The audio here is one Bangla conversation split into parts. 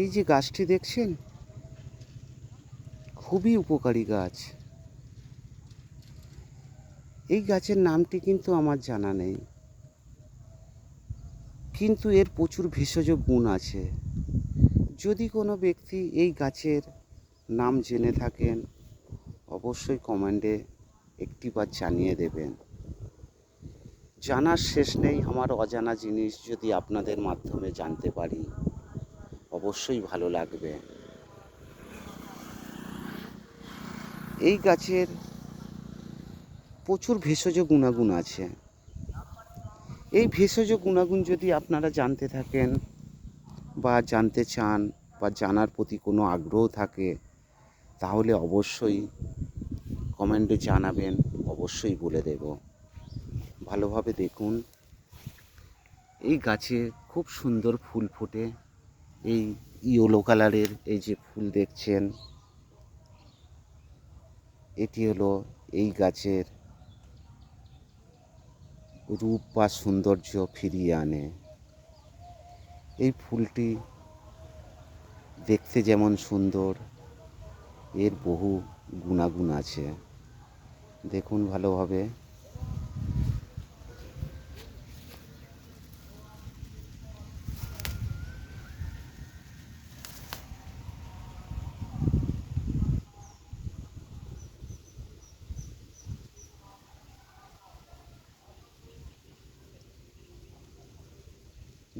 এই যে গাছটি দেখছেন, খুবই উপকারী গাছ। এই গাছের নামটি কিন্তু আমার জানা নেই, কিন্তু এর প্রচুর ভেষজ গুণ আছে। যদি কোনো ব্যক্তি এই গাছের নাম জেনে থাকেন, অবশ্যই কমেন্টে একটিবার জানিয়ে দেবেন। জানার শেষ নেই। আমার অজানা জিনিস যদি আপনাদের মাধ্যমে জানতে পারি, অবশ্যই ভালো লাগবে। এই গাছের প্রচুর ভেষজ গুণাগুণ আছে। এই ভেষজ গুণাগুণ যদি আপনারা জানতে থাকেন বা জানতে চান বা জানার প্রতি কোনো আগ্রহ থাকে, তাহলে অবশ্যই কমেন্টে জানাবেন, অবশ্যই বলে দেব। ভালোভাবে দেখুন, এই গাছে খুব সুন্দর ফুল ফোটে। এই ইয়েলো কালারের এই যে ফুল দেখছেন, এটি হলো এই গাছের রূপ বা সৌন্দর্য ফিরিয়ে আনে। এই ফুলটি দেখতে যেমন সুন্দর, এর বহু গুণাগুণ আছে। দেখুন ভালোভাবে।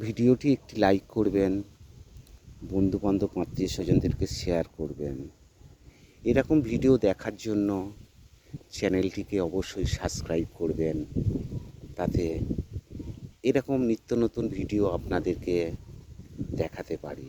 ভিডিওটি একটি লাইক করবেন, বন্ধুবান্ধব আত্মীয় স্বজনদেরকে শেয়ার করবেন। এরকম ভিডিও দেখার জন্য চ্যানেলটিকে অবশ্যই সাবস্ক্রাইব করবেন, তাতে এরকম নিত্য নতুন ভিডিও আপনাদেরকে দেখাতে পারি।